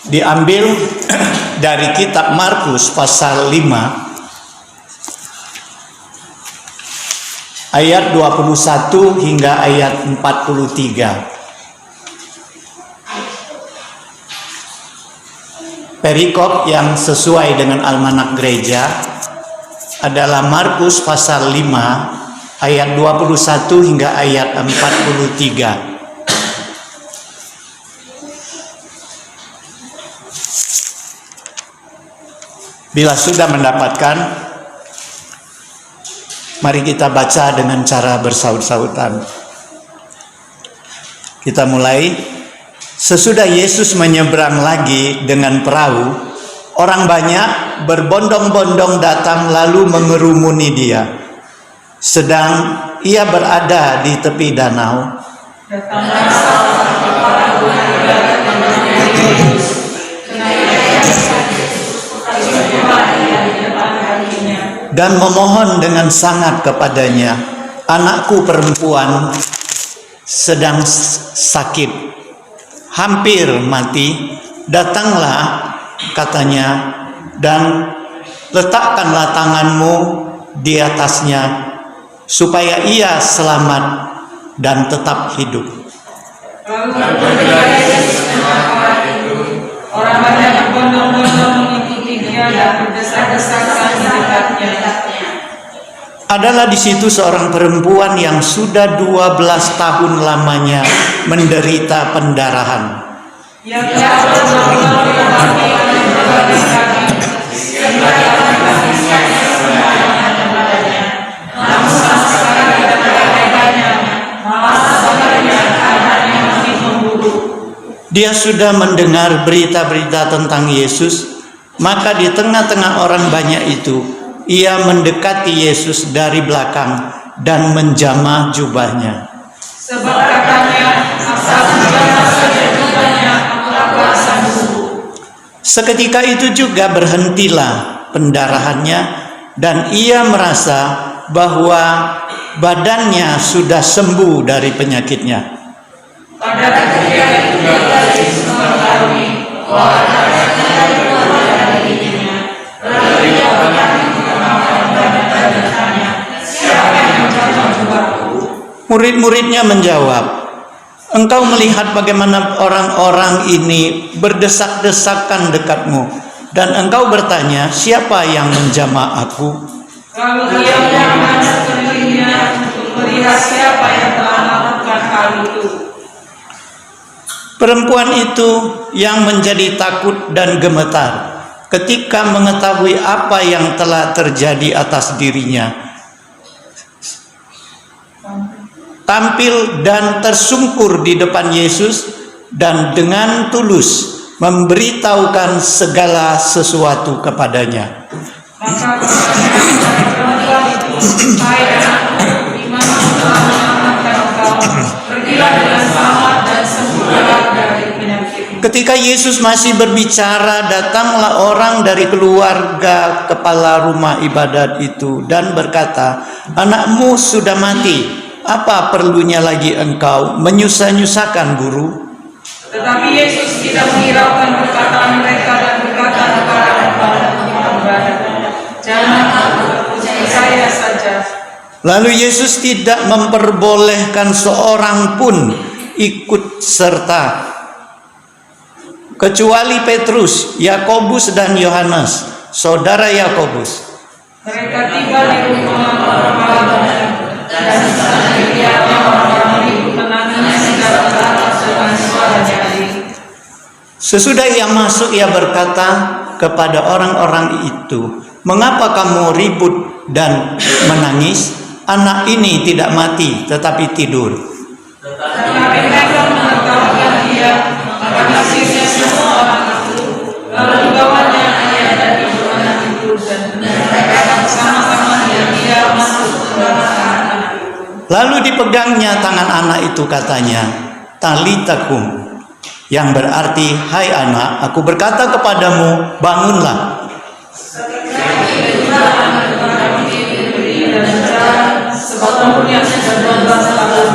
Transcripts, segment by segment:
diambil dari kitab Markus pasal 5 ayat 21 hingga ayat 43. Perikop yang sesuai dengan almanak gereja adalah Markus pasal 5 ayat 21 hingga ayat 43. Bila sudah mendapatkan, mari kita baca dengan cara bersaut-sautan. Kita mulai. Sesudah Yesus menyeberang lagi dengan perahu, orang banyak berbondong-bondong datang lalu mengerumuni dia. Sedang ia berada di tepi danau, dan memohon dengan sangat kepadanya, "Anakku perempuan sedang sakit, hampir mati. Datanglah," katanya, "dan letakkanlah tanganmu di atasnya, supaya ia selamat dan tetap hidup." Orang banyak berbondong-bondong mengikuti dia dan berdesak-desakan di dekatnya. Adalah di situ seorang perempuan yang sudah 12 tahun lamanya menderita pendarahan. Dia sudah mendengar berita-berita tentang Yesus, maka di tengah-tengah orang banyak itu, ia mendekati Yesus dari belakang dan menjamah jubahnya. Sebab katanya, seketika itu juga berhentilah pendarahannya, dan ia merasa bahwa badannya sudah sembuh dari penyakitnya. pada ketika itu Yesus mengetahui bahwa darahnya keluar dari giginya, lalu ia berkata kepada tanya, "Siapa yang menjamah jubahku?" Murid-muridnya menjawab, "Engkau melihat bagaimana orang-orang ini berdesak-desakan dekatmu, dan engkau bertanya, siapa yang menjamah aku?" Lalu ia menyaman sekelilingnya untuk melihat siapa yang telah melakukan hal itu. Perempuan itu yang menjadi takut dan gemetar ketika mengetahui apa yang telah terjadi atas dirinya, tampil dan tersungkur di depan Yesus dan dengan tulus memberitahukan segala sesuatu kepadanya. Maka perempuan itu, "Hai anakku, di mana telah menyelamatkan engkau? Pergilah dengan selamat dan sembuhlah dari penyakitmu." Ketika Yesus masih berbicara, datanglah orang dari keluarga kepala rumah ibadat itu dan berkata, "Anakmu sudah mati. Apa perlunya lagi engkau menyusah-nyusahkan guru?" Tetapi Yesus tidak menghiraukan perkataan mereka dan berkata kepada orang ibadat, "Jangan takut, percaya saja." Lalu Yesus tidak memperbolehkan seorang pun ikut serta, kecuali Petrus, Yakobus dan Yohanes, saudara Yakobus. Mereka tiba di rumah kepala banyak, dan di sana dilihatnya orang-orang itu menangis dan berkata dengan suara nyaring. Sesudah ia masuk, ia berkata kepada orang-orang itu, "Mengapa kamu ribut dan menangis? Anak ini tidak mati, tetapi tidur." Tetapi mereka mengetahukan dia, maka nasibnya semua orang itu, lalu dibawanya ayah dan ibu anak itu, dan mereka bersama-sama dia masuk ke dalam anak itu. Lalu dipegangnya tangan anak itu, katanya, "Talita kum," yang berarti, "Hai anak, aku berkata kepadamu, bangunlah." Sebab umurnya sudah 12 tahun,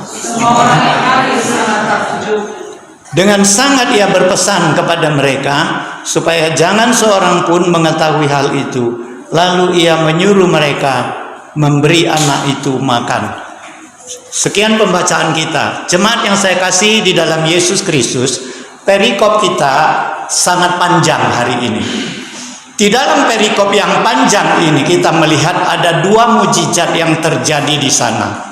semua orang yang hadir sangat takut. Dengan sangat ia berpesan kepada mereka supaya jangan seorang pun mengetahui hal itu. Lalu ia menyuruh mereka memberi anak itu makan. Sekian pembacaan kita. Jemaat yang saya kasih di dalam Yesus Kristus, perikop kita sangat panjang hari ini. Di dalam perikop yang panjang ini kita melihat ada dua mujizat yang terjadi di sana.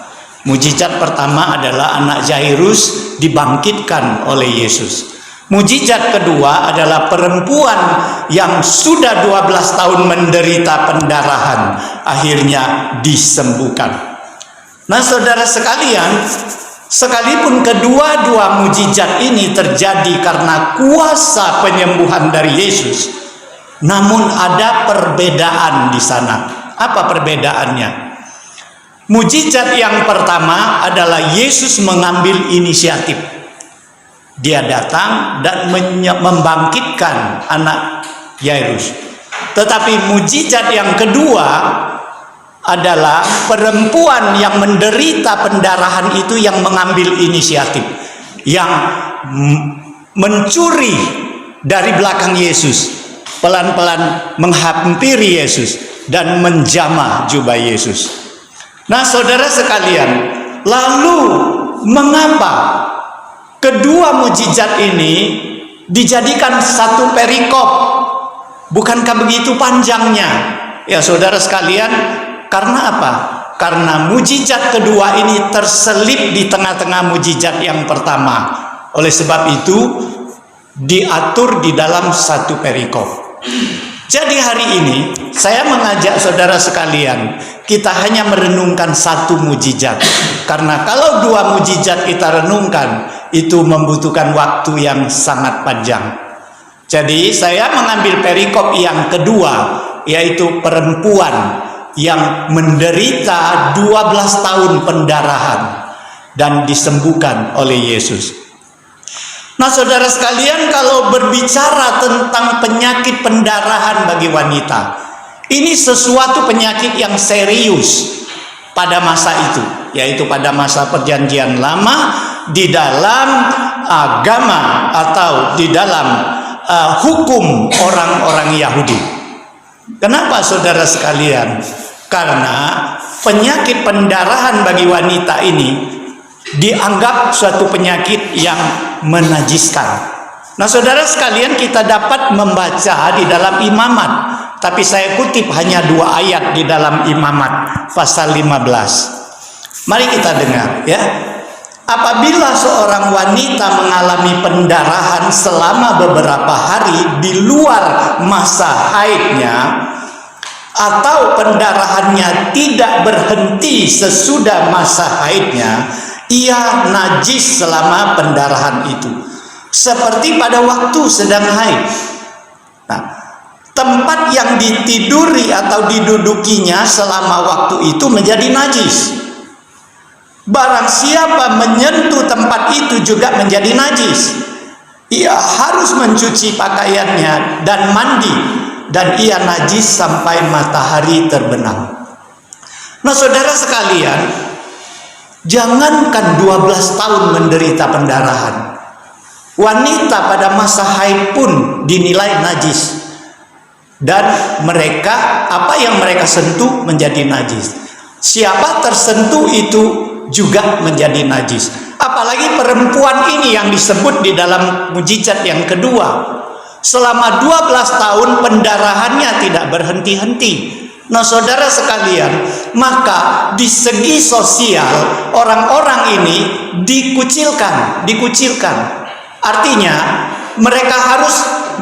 Mujizat pertama adalah anak Jairus dibangkitkan oleh Yesus. Mujizat kedua adalah perempuan yang sudah 12 tahun menderita pendarahan akhirnya disembuhkan. Nah, saudara sekalian, sekalipun kedua-dua mujizat ini terjadi karena kuasa penyembuhan dari Yesus, namun ada perbedaan di sana. Apa perbedaannya? Mujizat yang pertama adalah Yesus mengambil inisiatif. Dia datang dan membangkitkan anak Jairus. Tetapi mujizat yang kedua adalah perempuan yang menderita pendarahan itu yang mengambil inisiatif, yang mencuri dari belakang Yesus, pelan-pelan menghampiri Yesus dan menjamah jubah Yesus. Nah, saudara sekalian, lalu mengapa kedua mujizat ini dijadikan satu perikop? Bukankah begitu panjangnya? Ya, saudara sekalian, karena apa? Karena mujizat kedua ini terselip di tengah-tengah mujizat yang pertama. Oleh sebab itu, diatur di dalam satu perikop. Jadi hari ini saya mengajak saudara sekalian, kita hanya merenungkan satu mujizat. Karena kalau dua mujizat kita renungkan, itu membutuhkan waktu yang sangat panjang. Jadi saya mengambil perikop yang kedua, yaitu perempuan yang menderita 12 tahun pendarahan dan disembuhkan oleh Yesus. Nah, saudara sekalian, kalau berbicara tentang penyakit pendarahan bagi wanita, ini sesuatu penyakit yang serius pada masa itu, yaitu pada masa Perjanjian Lama, di dalam agama atau di dalam hukum orang-orang Yahudi. Kenapa, saudara sekalian? Karena penyakit pendarahan bagi wanita ini dianggap suatu penyakit yang menajiskan. Nah, saudara sekalian, kita dapat membaca di dalam Imamat, tapi saya kutip hanya 2 ayat di dalam Imamat pasal 15. Mari kita dengar ya. Apabila seorang wanita mengalami pendarahan selama beberapa hari di luar masa haidnya, atau pendarahannya tidak berhenti sesudah masa haidnya, ia najis selama pendarahan itu, seperti pada waktu sedang haid. Nah, tempat yang ditiduri atau didudukinya selama waktu itu menjadi najis. Barang siapa menyentuh tempat itu juga menjadi najis. Ia harus mencuci pakaiannya dan mandi, dan ia najis sampai matahari terbenam. Nah, saudara sekalian, jangankan 12 tahun menderita pendarahan, wanita pada masa haid pun dinilai najis, dan mereka, apa yang mereka sentuh menjadi najis. Siapa tersentuh itu juga menjadi najis. Apalagi perempuan ini yang disebut di dalam mujizat yang kedua, selama 12 tahun pendarahannya tidak berhenti-henti. Nah, saudara sekalian, maka di segi sosial orang-orang ini dikucilkan. Artinya mereka harus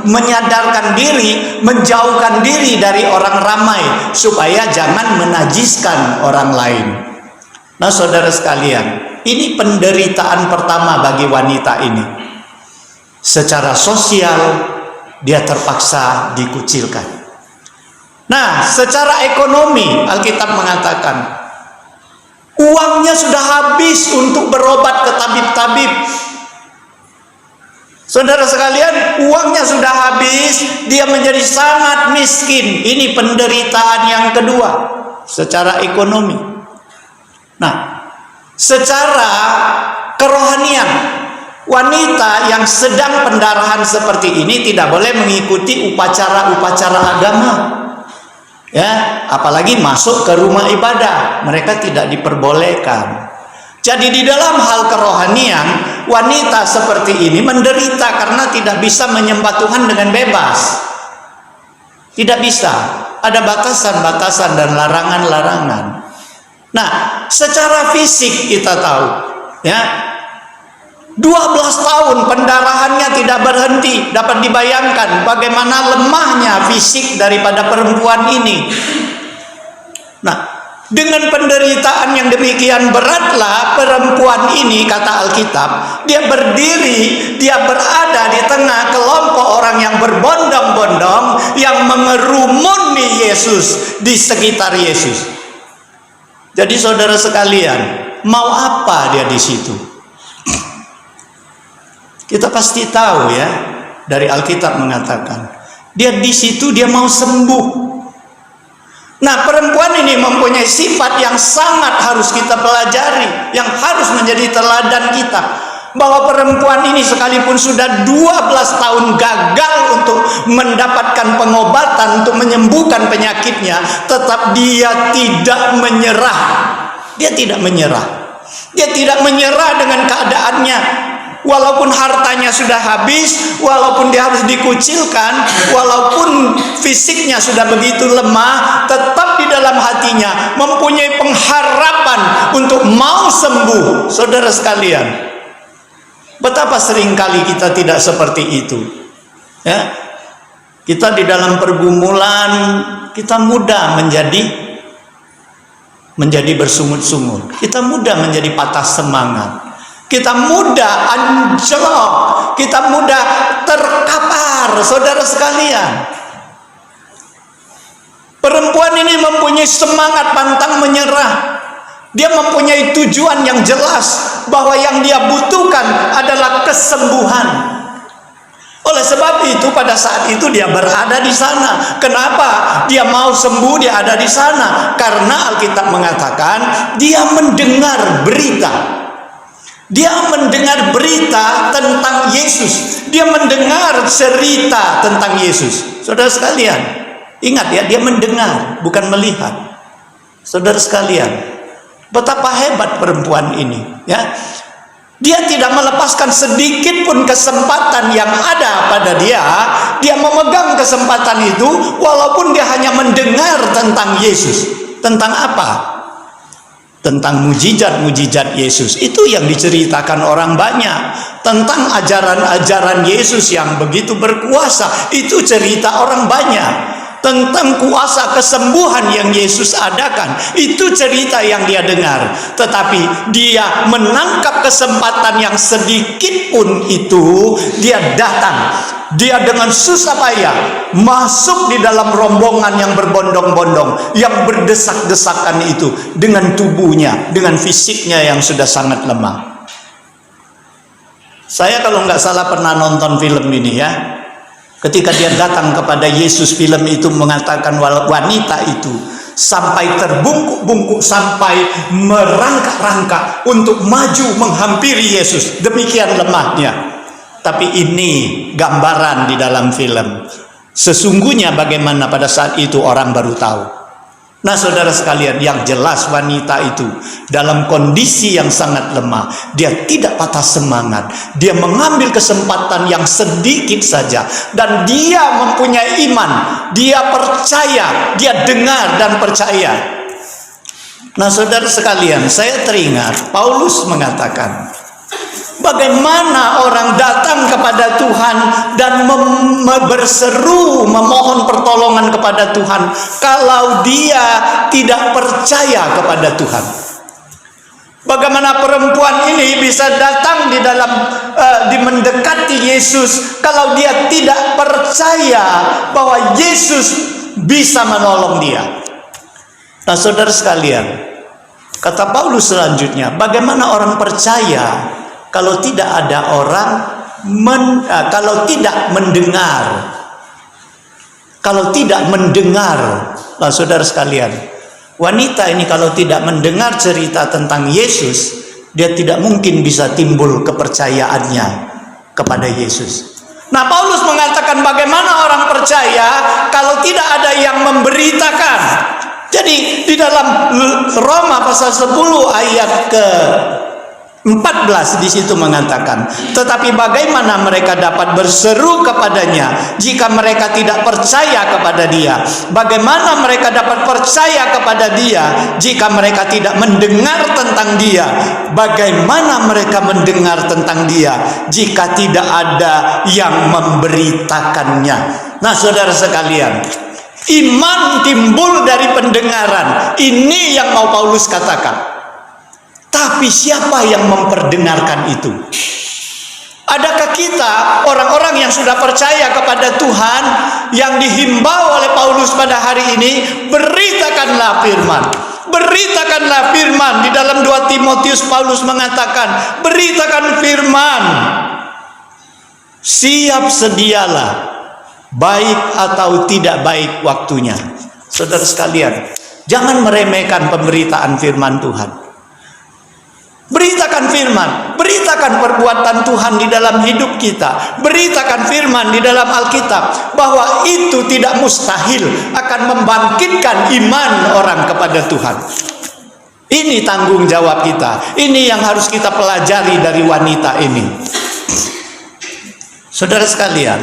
menyadarkan diri, menjauhkan diri dari orang ramai supaya jangan menajiskan orang lain. Nah, saudara sekalian, ini penderitaan pertama bagi wanita ini. Secara sosial dia terpaksa dikucilkan. Nah, secara ekonomi Alkitab mengatakan uangnya sudah habis untuk berobat ke tabib-tabib. Saudara sekalian, uangnya sudah habis, dia menjadi sangat miskin. Ini penderitaan yang kedua secara ekonomi. Nah, secara kerohanian Wanita yang sedang pendarahan seperti ini tidak boleh mengikuti upacara-upacara agama. Ya, apalagi masuk ke rumah ibadah, mereka tidak diperbolehkan. Jadi di dalam hal kerohanian, wanita seperti ini menderita karena tidak bisa menyembah Tuhan dengan bebas. Tidak bisa, ada batasan-batasan dan larangan-larangan. Nah, secara fisik kita tahu, ya, 12 tahun pendarahannya tidak berhenti. Dapat dibayangkan bagaimana lemahnya fisik daripada perempuan ini. Nah, dengan penderitaan yang demikian beratlah perempuan ini, kata Alkitab, dia berdiri, dia berada di tengah kelompok orang yang berbondong-bondong yang mengerumuni Yesus di sekitar Yesus. Jadi saudara sekalian, mau apa dia di situ? Kita pasti tahu ya, dari Alkitab mengatakan, dia di situ dia mau sembuh. Nah, perempuan ini mempunyai sifat yang sangat harus kita pelajari, yang harus menjadi teladan kita. Bahwa perempuan ini sekalipun sudah 12 tahun gagal untuk mendapatkan pengobatan, untuk menyembuhkan penyakitnya, tetap dia tidak menyerah. Dia tidak menyerah. Dia tidak menyerah dengan keadaannya. Walaupun hartanya sudah habis, walaupun dia harus dikucilkan, walaupun fisiknya sudah begitu lemah, tetap di dalam hatinya mempunyai pengharapan untuk mau sembuh. Saudara sekalian, betapa seringkali kita tidak seperti itu. Ya, kita di dalam pergumulan, kita mudah menjadi bersungut-sungut. Kita mudah menjadi patah semangat. Kita mudah anjlok, kita mudah terkapar, saudara sekalian. Perempuan ini mempunyai semangat pantang menyerah. Dia mempunyai tujuan yang jelas bahwa yang dia butuhkan adalah kesembuhan. Oleh sebab itu pada saat itu dia berada di sana. Kenapa? Dia mau sembuh, dia ada di sana. Karena Alkitab mengatakan dia mendengar berita. Dia mendengar berita tentang Yesus. Dia mendengar cerita tentang Yesus. Saudara sekalian, ingat ya, dia mendengar, bukan melihat. Saudara sekalian, betapa hebat perempuan ini, ya. Dia tidak melepaskan sedikit pun kesempatan yang ada pada dia. Dia memegang kesempatan itu walaupun dia hanya mendengar tentang Yesus. Tentang apa? Tentang mujizat-mujizat Yesus. Itu yang diceritakan orang banyak. Tentang ajaran-ajaran Yesus yang begitu berkuasa. Itu cerita orang banyak. Tentang kuasa kesembuhan yang Yesus adakan. Itu cerita yang dia dengar. Tetapi dia menangkap kesempatan yang sedikit pun itu, dia datang. Dia dengan susah payah masuk di dalam rombongan yang berbondong-bondong, yang berdesak-desakan itu, dengan tubuhnya, dengan fisiknya yang sudah sangat lemah. Saya kalau nggak salah pernah nonton film ini ya. Ketika dia datang kepada Yesus, film itu mengatakan wanita itu sampai terbungkuk-bungkuk, sampai merangkak-rangkak untuk maju menghampiri Yesus. Demikian lemahnya. Tapi ini gambaran di dalam film. Sesungguhnya bagaimana pada saat itu orang baru tahu. Nah saudara sekalian, yang jelas wanita itu dalam kondisi yang sangat lemah. Dia tidak patah semangat. Dia mengambil kesempatan yang sedikit saja. Dan dia mempunyai iman. Dia percaya. Dia dengar dan percaya. Nah saudara sekalian, saya teringat Paulus mengatakan, bagaimana orang datang kepada Tuhan dan berseru memohon pertolongan kepada Tuhan kalau dia tidak percaya kepada Tuhan. Bagaimana perempuan ini bisa datang di dalam mendekati Yesus kalau dia tidak percaya bahwa Yesus bisa menolong dia. Nah saudara sekalian, kata Paulus selanjutnya, bagaimana orang percaya kalau tidak ada orang kalau tidak mendengar. Kalau tidak mendengar. Nah, saudara sekalian, wanita ini kalau tidak mendengar cerita tentang Yesus, dia tidak mungkin bisa timbul kepercayaannya kepada Yesus. Nah, Paulus mengatakan bagaimana orang percaya kalau tidak ada yang memberitakan. Jadi di dalam Roma pasal 10 ayat ke 14 di situ mengatakan, tetapi bagaimana mereka dapat berseru kepadanya jika mereka tidak percaya kepada Dia? Bagaimana mereka dapat percaya kepada Dia jika mereka tidak mendengar tentang Dia? Bagaimana mereka mendengar tentang Dia jika tidak ada yang memberitakannya? Nah, saudara sekalian, iman timbul dari pendengaran. Ini yang mau Paulus katakan. Tapi siapa yang memperdengarkan itu? Adakah kita orang-orang yang sudah percaya kepada Tuhan yang dihimbau oleh Paulus pada hari ini? Beritakanlah firman. Beritakanlah firman. Di dalam 2 Timotius Paulus mengatakan, beritakan firman. Siap sedialah, baik atau tidak baik waktunya. Saudara sekalian, jangan meremehkan pemberitaan firman Tuhan. Beritakan firman, beritakan perbuatan Tuhan di dalam hidup kita. Beritakan firman di dalam Alkitab bahwa itu tidak mustahil akan membangkitkan iman orang kepada Tuhan. Ini tanggung jawab kita. Ini yang harus kita pelajari dari wanita ini. Saudara sekalian,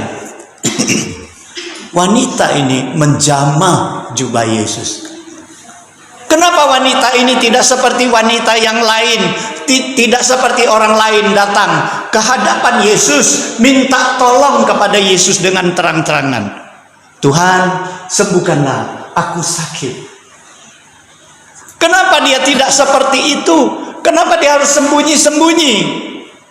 wanita ini menjamah jubah Yesus. Kenapa wanita ini tidak seperti wanita yang lain, tidak seperti orang lain datang ke hadapan Yesus, minta tolong kepada Yesus dengan terang-terangan. Tuhan, sembuhkanlah, aku sakit. Kenapa dia tidak seperti itu? Kenapa dia harus sembunyi-sembunyi?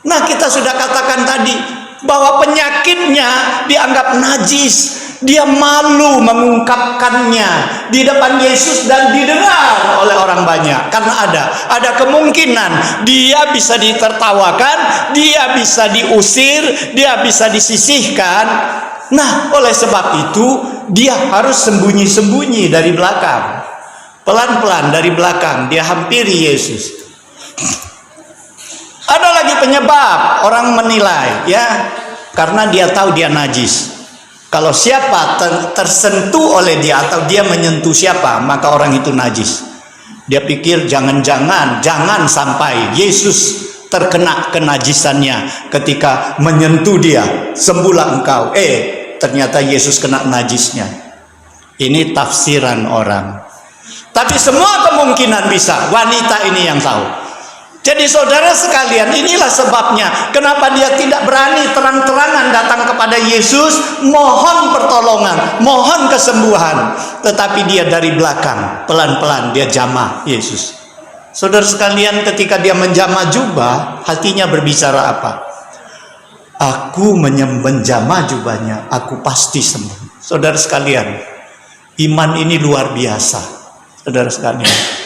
Nah, kita sudah katakan tadi bahwa penyakitnya dianggap najis. Dia malu mengungkapkannya di depan Yesus dan didengar oleh orang banyak. Karena ada kemungkinan dia bisa ditertawakan, dia bisa diusir, dia bisa disisihkan. Nah, oleh sebab itu dia harus sembunyi-sembunyi dari belakang. Pelan-pelan dari belakang dia hampiri Yesus. Ada lagi penyebab orang menilai, ya, karena dia tahu dia najis. Kalau siapa tersentuh oleh dia atau dia menyentuh siapa, maka orang itu najis. Dia pikir jangan sampai Yesus terkena kenajisannya ketika menyentuh dia. Sembuhlah engkau. Ternyata Yesus kena najisnya. Ini tafsiran orang. Tapi semua kemungkinan bisa. Wanita ini yang tahu. Jadi saudara sekalian, inilah sebabnya kenapa dia tidak berani terang-terangan datang kepada Yesus mohon pertolongan, mohon kesembuhan, tetapi dia dari belakang pelan-pelan dia jamah Yesus. Saudara sekalian, ketika dia menjamah jubah, hatinya berbicara apa? Aku menjamah jubahnya, aku pasti sembuh. Saudara sekalian, iman ini luar biasa. Saudara sekalian,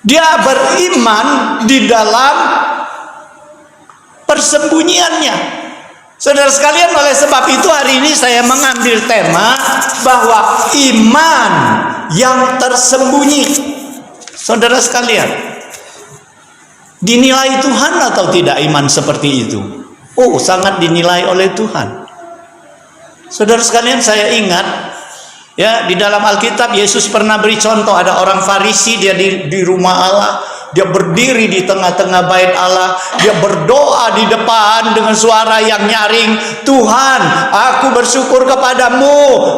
dia beriman di dalam persembunyiannya. Saudara sekalian, oleh sebab itu hari ini saya mengambil tema bahwa iman yang tersembunyi. Saudara sekalian, dinilai Tuhan atau tidak iman seperti itu? Oh, sangat dinilai oleh Tuhan. Saudara sekalian, saya ingat, ya, di dalam Alkitab Yesus pernah beri contoh. Ada orang Farisi, dia di rumah Allah, dia berdiri di tengah-tengah bait Allah, dia berdoa di depan dengan suara yang nyaring, Tuhan, aku bersyukur kepadamu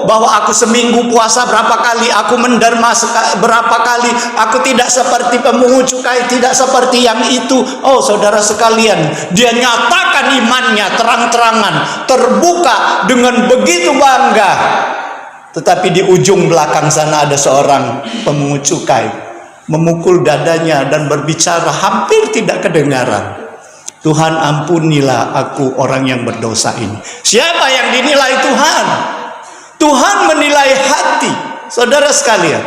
bahwa aku seminggu puasa berapa kali, aku menderma berapa kali, aku tidak seperti pemungut cukai, tidak seperti yang itu. Oh saudara sekalian, dia nyatakan imannya terang-terangan, terbuka dengan begitu bangga. Tetapi di ujung belakang sana ada seorang pemungut cukai memukul dadanya dan berbicara hampir tidak kedengaran. Tuhan, ampunilah aku orang yang berdosa ini. Siapa yang dinilai Tuhan? Tuhan menilai hati. Saudara sekalian,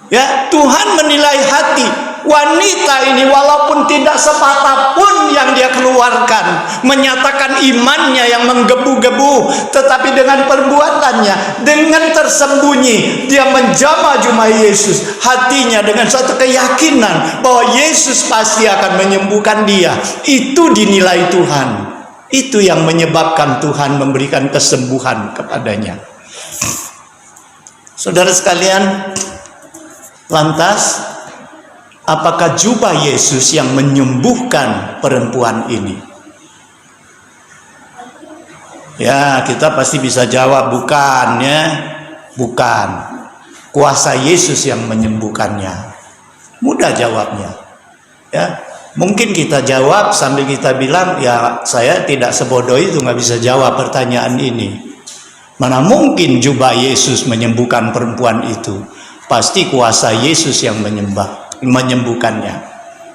ya, Tuhan menilai hati. wanita ini walaupun tidak sepatah pun yang dia keluarkan menyatakan imannya yang menggebu-gebu, tetapi dengan perbuatannya, dengan tersembunyi dia menjamah jumah Yesus, hatinya dengan suatu keyakinan bahwa Yesus pasti akan menyembuhkan dia. Itu dinilai Tuhan. Itu yang menyebabkan Tuhan memberikan kesembuhan kepadanya. Saudara sekalian, lantas apakah jubah Yesus yang menyembuhkan perempuan ini? Ya, kita pasti bisa jawab bukan, ya. Bukan. Kuasa Yesus yang menyembuhkannya. Mudah jawabnya. Ya, mungkin kita jawab sambil kita bilang, ya saya tidak sebodoh itu, nggak bisa jawab pertanyaan ini. Mana mungkin jubah Yesus menyembuhkan perempuan itu? Pasti kuasa Yesus yang menyembuhkannya.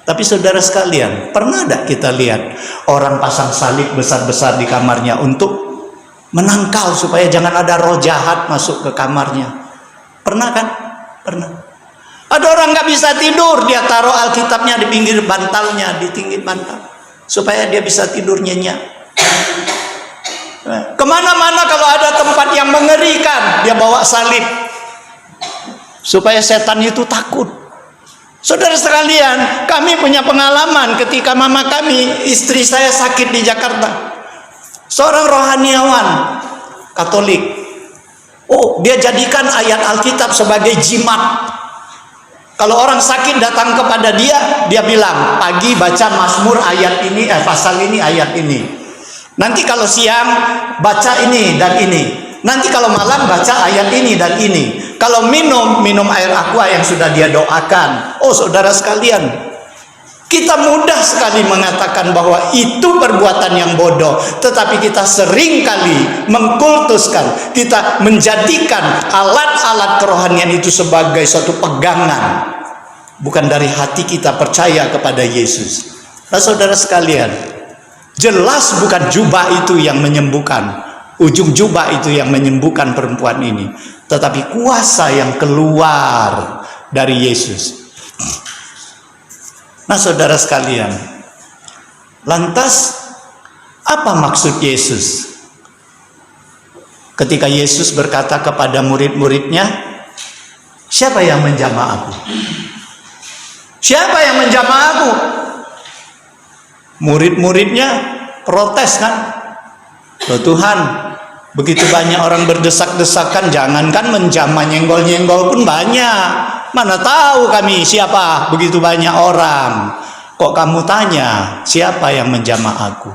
Tapi saudara sekalian, pernah tidak kita lihat orang pasang salib besar-besar di kamarnya untuk menangkal supaya jangan ada roh jahat masuk ke kamarnya? Pernah kan? Pernah. Ada orang nggak bisa tidur, dia taruh Alkitabnya di pinggir bantalnya, di pinggir bantal, supaya dia bisa tidur nyenyak. Kemana-mana kalau ada tempat yang mengerikan, dia bawa salib supaya setan itu takut. Saudara sekalian, kami punya pengalaman ketika mama kami, istri saya sakit di Jakarta. Seorang rohaniawan Katolik. Oh, dia jadikan ayat Alkitab sebagai jimat. Kalau orang sakit datang kepada dia bilang, pagi baca Mazmur ayat ini, pasal ini, ayat ini. Nanti kalau siang baca ini dan ini. Nanti kalau malam baca ayat ini dan ini. Kalau minum air aqua yang sudah dia doakan. Oh saudara sekalian, kita mudah sekali mengatakan bahwa itu perbuatan yang bodoh, tetapi kita sering kali mengkultuskan, kita menjadikan alat-alat kerohanian itu sebagai suatu pegangan, bukan dari hati kita percaya kepada Yesus. Nah saudara sekalian, jelas bukan jubah itu yang menyembuhkan, ujung jubah itu yang menyembuhkan perempuan ini, tetapi kuasa yang keluar dari Yesus. Nah saudara sekalian, lantas apa maksud Yesus ketika Yesus berkata kepada murid-muridnya, siapa yang menjamah aku? Siapa yang menjamah aku? Murid-muridnya protes kan? Loh Tuhan, begitu banyak orang berdesak-desakan, jangankan menjamah, nyenggol-nyenggol pun banyak. Mana tahu kami siapa begitu banyak orang. Kok kamu tanya siapa yang menjamah aku?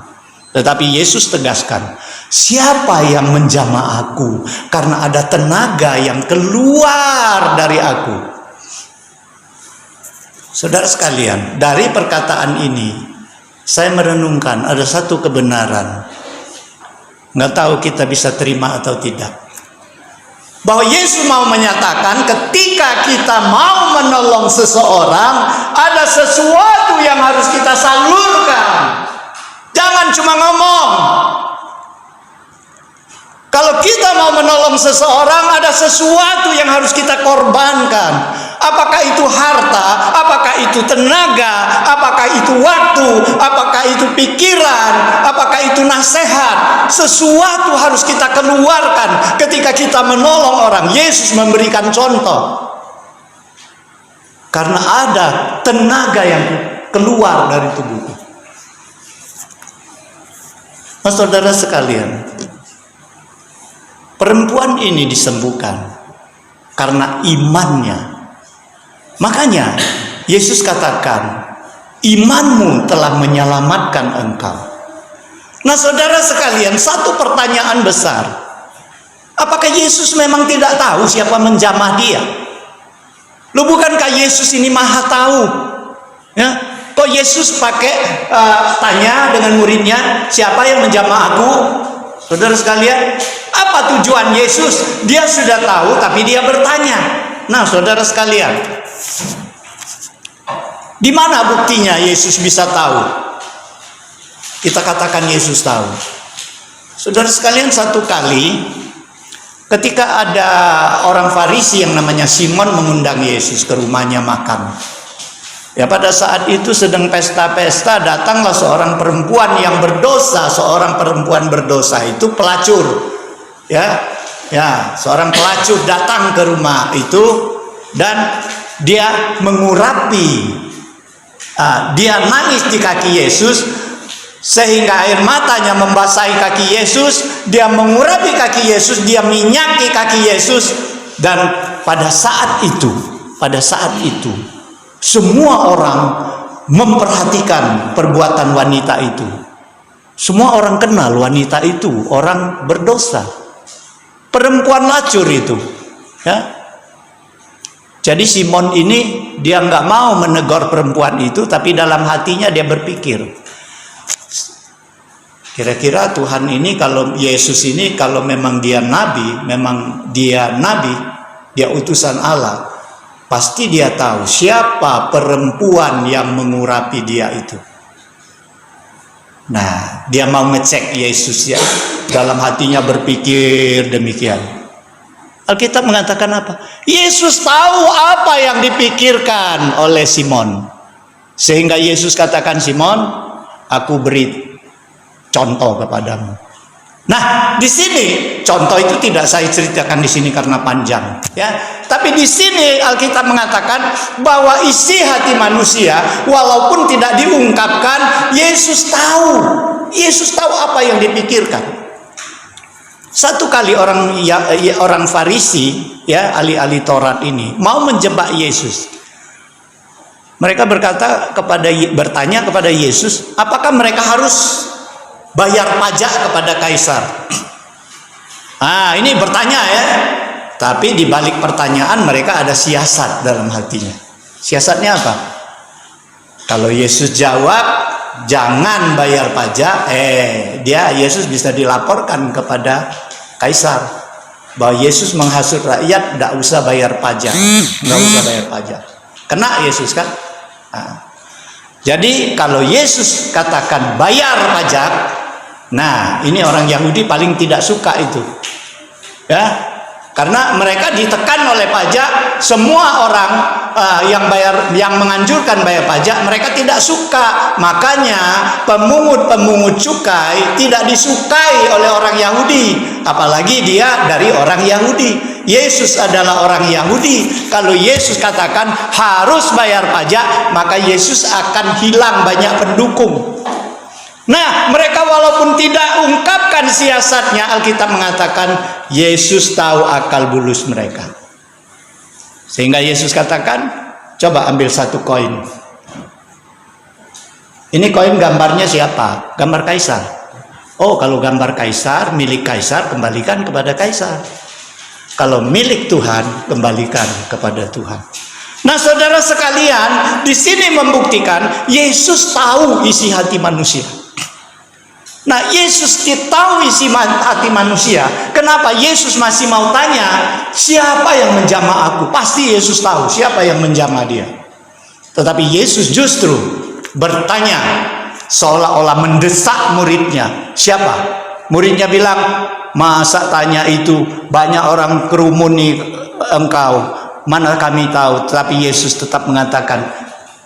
Tetapi Yesus tegaskan, siapa yang menjamah aku? Karena ada tenaga yang keluar dari aku. Saudara sekalian, dari perkataan ini saya merenungkan ada satu kebenaran. Nggak tahu kita bisa terima atau tidak. Bahwa Yesus mau menyatakan ketika kita mau menolong seseorang, ada sesuatu yang harus kita salurkan. Jangan cuma ngomong. Kalau kita mau menolong seseorang, ada sesuatu yang harus kita korbankan. Apakah itu harta, apakah itu tenaga, apakah itu waktu, apakah itu pikiran, apakah itu nasihat. Sesuatu harus kita keluarkan ketika kita menolong orang. Yesus memberikan contoh. Karena ada tenaga yang keluar dari tubuhku. Nah, saudara sekalian, perempuan ini disembuhkan karena imannya. Makanya Yesus katakan, imanmu telah menyelamatkan engkau. Nah saudara sekalian, satu pertanyaan besar. Apakah Yesus memang tidak tahu siapa menjamah dia? Loh, bukankah Yesus ini maha tahu? Ya, kok Yesus pakai tanya dengan muridnya, siapa yang menjamah aku? Saudara sekalian, apa tujuan Yesus? Dia sudah tahu tapi dia bertanya. Nah saudara sekalian, di mana buktinya Yesus bisa tahu? Kita katakan Yesus tahu. Saudara sekalian, satu kali ketika ada orang Farisi yang namanya Simon mengundang Yesus ke rumahnya makan. Ya, pada saat itu sedang pesta-pesta, datanglah seorang perempuan yang berdosa. Seorang perempuan berdosa itu pelacur. Ya, seorang pelacur datang ke rumah itu dan dia mengurapi, dia nangis di kaki Yesus sehingga air matanya membasahi kaki Yesus. Dia mengurapi kaki Yesus, dia minyaki kaki Yesus, dan pada saat itu semua orang memperhatikan perbuatan wanita itu. Semua orang kenal wanita itu, orang berdosa, perempuan lacur itu. Ya. Jadi Simon ini dia nggak mau menegur perempuan itu, tapi dalam hatinya dia berpikir, kira-kira Tuhan ini, kalau Yesus ini, kalau memang dia nabi, dia utusan Allah, pasti dia tahu siapa perempuan yang mengurapi dia itu. Nah, dia mau ngecek Yesus ya. Dalam hatinya berpikir demikian. Alkitab mengatakan apa? Yesus tahu apa yang dipikirkan oleh Simon. Sehingga Yesus katakan, Simon, aku beri contoh kepadamu. Nah, di sini contoh itu tidak saya ceritakan di sini karena panjang, ya. Tapi di sini Alkitab mengatakan bahwa isi hati manusia, walaupun tidak diungkapkan, Yesus tahu apa yang dipikirkan. Satu kali orang Farisi, ya, ahli-ahli Taurat ini mau menjebak Yesus. Mereka bertanya kepada Yesus, apakah mereka harus bayar pajak kepada kaisar? Ini bertanya ya. Tapi di balik pertanyaan mereka ada siasat dalam hatinya. Siasatnya apa? Kalau Yesus jawab jangan bayar pajak, Yesus bisa dilaporkan kepada kaisar bahwa Yesus menghasut rakyat, tidak usah bayar pajak, kena Yesus kan? Jadi kalau Yesus katakan bayar pajak, nah ini orang Yahudi paling tidak suka itu, ya. Karena mereka ditekan oleh pajak, semua orang yang menganjurkan bayar pajak mereka tidak suka. Makanya pemungut cukai tidak disukai oleh orang Yahudi, apalagi dia dari orang Yahudi. Yesus adalah orang Yahudi. Kalau Yesus katakan harus bayar pajak, maka Yesus akan hilang banyak pendukung. Nah, mereka walaupun tidak ungkapkan siasatnya, Alkitab mengatakan Yesus tahu akal bulus mereka. Sehingga Yesus katakan, coba ambil satu koin. Ini koin gambarnya siapa? Gambar kaisar. Oh, kalau gambar kaisar, milik kaisar, kembalikan kepada kaisar. Kalau milik Tuhan, kembalikan kepada Tuhan. Nah, saudara sekalian, di sini membuktikan Yesus tahu isi hati manusia. Nah, Yesus tahu isi hati manusia. Kenapa Yesus masih mau tanya siapa yang menjamah aku? Pasti Yesus tahu siapa yang menjamah dia. Tetapi Yesus justru bertanya seolah-olah mendesak muridnya. Siapa? Muridnya bilang, masa tanya itu, banyak orang kerumuni engkau, mana kami tahu. Tetapi Yesus tetap mengatakan,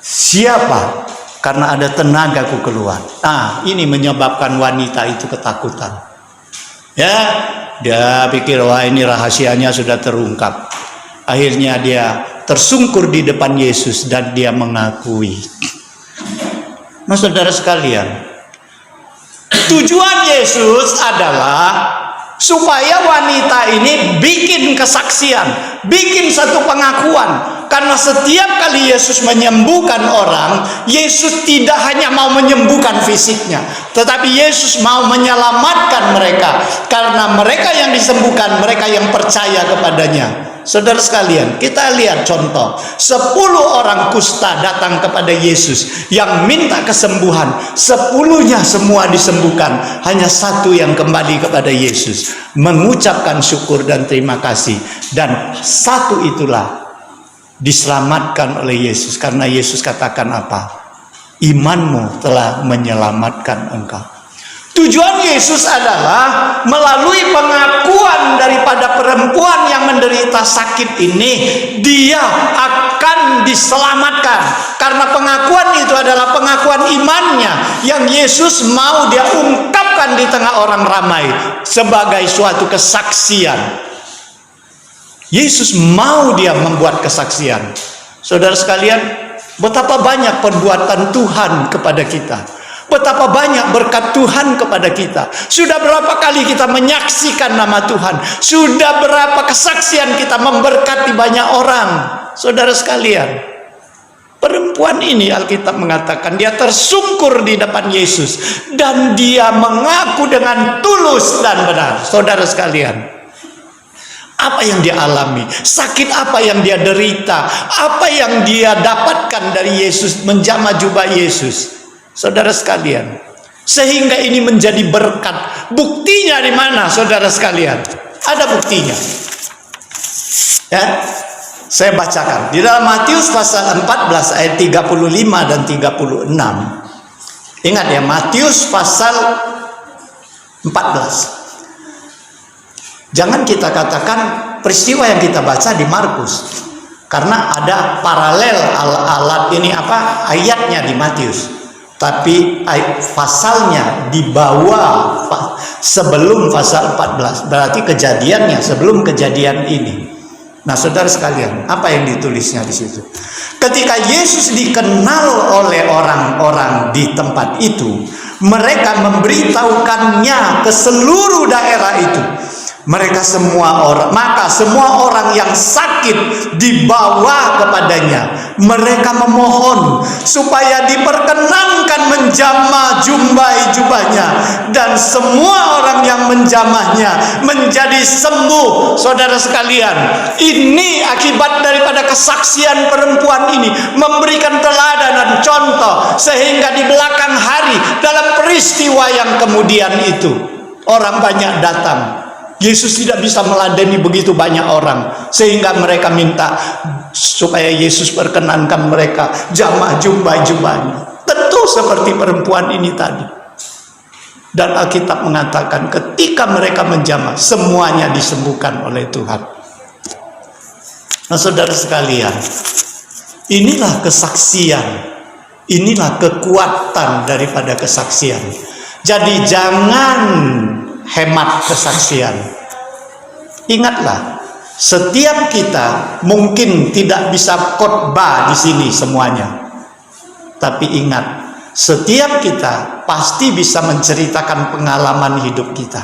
siapa? Karena ada tenagaku keluar. Ini menyebabkan wanita itu ketakutan. Ya, dia pikir, wah ini rahasianya sudah terungkap. Akhirnya dia tersungkur di depan Yesus dan dia mengakui. Nah, saudara sekalian, tujuan Yesus adalah supaya wanita ini bikin kesaksian, bikin satu pengakuan. Karena setiap kali Yesus menyembuhkan orang, Yesus tidak hanya mau menyembuhkan fisiknya, tetapi Yesus mau menyelamatkan mereka. Karena mereka yang disembuhkan, mereka yang percaya kepadanya. Saudara sekalian, kita lihat contoh 10 orang kusta datang kepada Yesus yang minta kesembuhan. 10-nya semua disembuhkan, hanya 1 yang kembali kepada Yesus mengucapkan syukur dan terima kasih, dan 1 itulah diselamatkan oleh Yesus. Karena Yesus katakan apa? Imanmu telah menyelamatkan engkau. Tujuan Yesus adalah melalui pengakuan daripada perempuan yang menderita sakit ini, dia akan akan diselamatkan. Karena pengakuan itu adalah pengakuan imannya yang Yesus mau dia ungkapkan di tengah orang ramai sebagai suatu kesaksian. Yesus mau dia membuat kesaksian. Saudara sekalian, betapa banyak perbuatan Tuhan kepada kita. Betapa banyak berkat Tuhan kepada kita. Sudah berapa kali kita menyaksikan nama Tuhan. Sudah berapa kesaksian kita memberkati banyak orang. Saudara sekalian, perempuan ini Alkitab mengatakan dia tersungkur di depan Yesus. Dan dia mengaku dengan tulus dan benar. Saudara sekalian, apa yang dia alami, sakit apa yang dia derita, apa yang dia dapatkan dari Yesus, menjamah jubah Yesus. Saudara sekalian, sehingga ini menjadi berkat. Buktinya di mana, saudara sekalian? Ada buktinya. Ya, saya bacakan di dalam Matius pasal 14 ayat 35 dan 36. Ingat ya, Matius pasal 14. Jangan kita katakan peristiwa yang kita baca di Markus, karena ada paralel alat ini ayatnya di Matius. Tapi pasalnya di bawah sebelum pasal 14. Berarti kejadiannya sebelum kejadian ini. Nah, saudara sekalian, apa yang ditulisnya di situ? Ketika Yesus dikenal oleh orang-orang di tempat itu, mereka memberitahukannya ke seluruh daerah itu. Maka semua orang yang sakit dibawa kepadanya. Mereka memohon supaya diperkenankan menjamah jubahnya, dan semua orang yang menjamahnya menjadi sembuh. Saudara sekalian, ini akibat daripada kesaksian perempuan ini, memberikan teladan dan contoh, sehingga di belakang hari dalam peristiwa yang kemudian itu orang banyak datang. Yesus tidak bisa meladeni begitu banyak orang, sehingga mereka minta supaya Yesus perkenankan mereka jamah jubahnya. Tentu seperti perempuan ini tadi. Dan Alkitab mengatakan ketika mereka menjamah, semuanya disembuhkan oleh Tuhan. Nah, saudara sekalian, inilah kesaksian, inilah kekuatan daripada kesaksian. Jadi jangan hemat kesaksian. Ingatlah, setiap kita mungkin tidak bisa khotbah di sini semuanya. Tapi ingat, setiap kita pasti bisa menceritakan pengalaman hidup kita.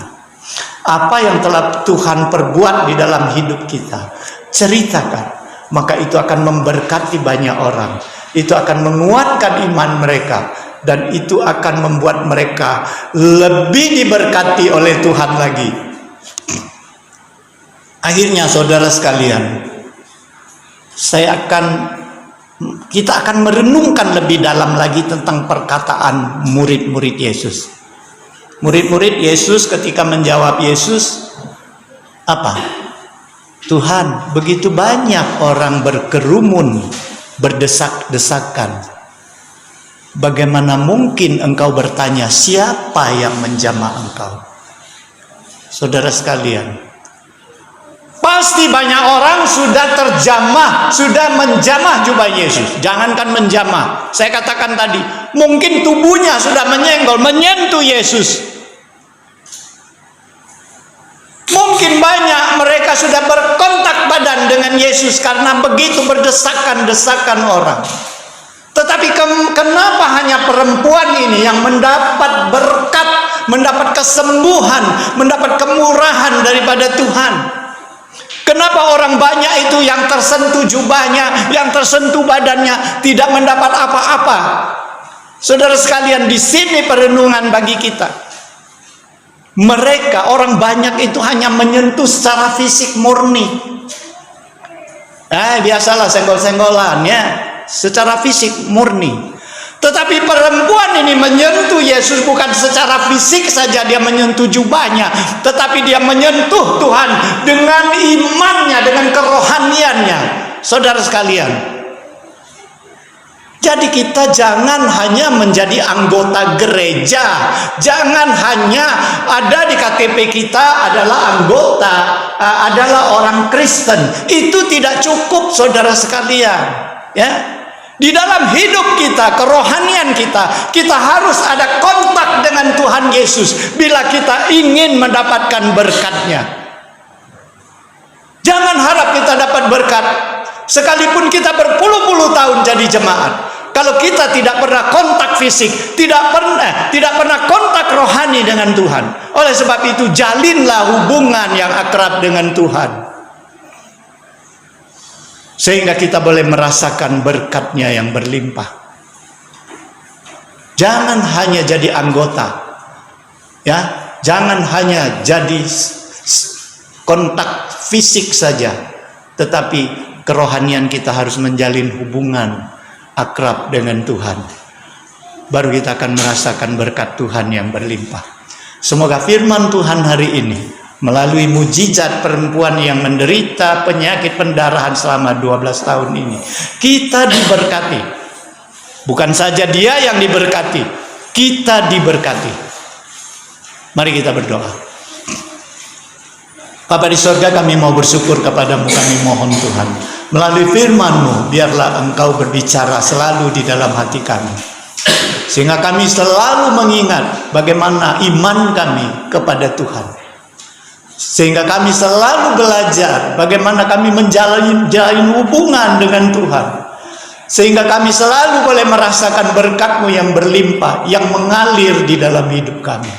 Apa yang telah Tuhan perbuat di dalam hidup kita, ceritakan. Maka itu akan memberkati banyak orang. Itu akan menguatkan iman mereka. Dan itu akan membuat mereka lebih diberkati oleh Tuhan lagi. Akhirnya saudara sekalian, kita akan merenungkan lebih dalam lagi tentang perkataan murid-murid Yesus. Murid-murid Yesus ketika menjawab Yesus, apa? Tuhan, begitu banyak orang berkerumun, berdesak-desakan. Bagaimana mungkin engkau bertanya siapa yang menjamah engkau? Saudara sekalian, pasti banyak orang sudah terjamah, sudah menjamah jubah Yesus. Jangankan menjamah, saya katakan tadi, mungkin tubuhnya sudah menyentuh Yesus. Mungkin banyak mereka sudah berkontak badan dengan Yesus karena begitu berdesakan-desakan orang. Tetapi kenapa hanya perempuan ini yang mendapat berkat, mendapat kesembuhan, mendapat kemurahan daripada Tuhan? Kenapa orang banyak itu yang tersentuh jubahnya, yang tersentuh badannya, tidak mendapat apa-apa? Saudara sekalian, di sini perenungan bagi kita. Mereka, orang banyak itu hanya menyentuh secara fisik murni. Biasalah senggol-senggolan ya. Secara fisik murni. Tetapi perempuan ini menyentuh Yesus bukan secara fisik saja dia menyentuh jubahnya, tetapi dia menyentuh Tuhan dengan imannya, dengan kerohaniannya. Saudara sekalian, jadi kita jangan hanya menjadi anggota gereja, jangan hanya ada di KTP kita adalah anggota, adalah orang Kristen. Itu tidak cukup, saudara sekalian. Ya, di dalam hidup kita, kerohanian kita, kita harus ada kontak dengan Tuhan Yesus bila kita ingin mendapatkan berkat-Nya. Jangan harap kita dapat berkat sekalipun kita berpuluh-puluh tahun jadi jemaat. Kalau kita tidak pernah kontak fisik, tidak pernah kontak rohani dengan Tuhan. Oleh sebab itu, jalinlah hubungan yang akrab dengan Tuhan, sehingga kita boleh merasakan berkat-Nya yang berlimpah. Jangan hanya jadi anggota, ya, jangan hanya jadi kontak fisik saja, tetapi kerohanian kita harus menjalin hubungan akrab dengan Tuhan. Baru kita akan merasakan berkat Tuhan yang berlimpah. Semoga firman Tuhan hari ini melalui mujizat perempuan yang menderita penyakit pendarahan selama 12 tahun ini, kita diberkati. Bukan saja dia yang diberkati, kita diberkati. Mari kita berdoa. Bapa di surga, kami mau bersyukur kepadamu. Kami mohon Tuhan, melalui firman-Mu, biarlah Engkau berbicara selalu di dalam hati kami, sehingga kami selalu mengingat bagaimana iman kami kepada Tuhan, sehingga kami selalu belajar bagaimana kami menjalin hubungan dengan Tuhan, sehingga kami selalu boleh merasakan berkat-Mu yang berlimpah, yang mengalir di dalam hidup kami,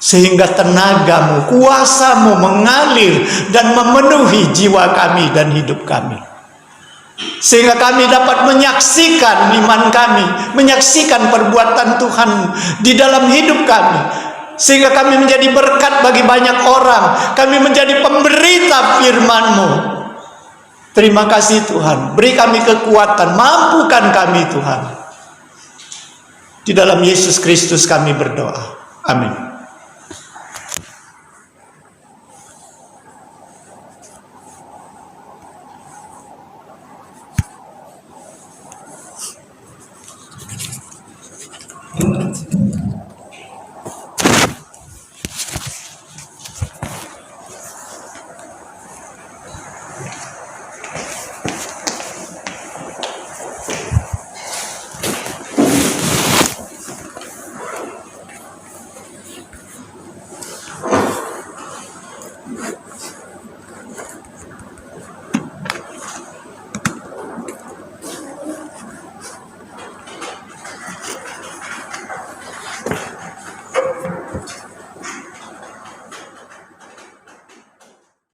sehingga tenaga-Mu, kuasa-Mu mengalir dan memenuhi jiwa kami dan hidup kami, sehingga kami dapat menyaksikan iman kami, menyaksikan perbuatan Tuhan di dalam hidup kami, sehingga kami menjadi berkat bagi banyak orang. Kami menjadi pemberita firman-Mu. Terima kasih Tuhan, beri kami kekuatan, mampukan kami Tuhan. Di dalam Yesus Kristus kami berdoa, amin.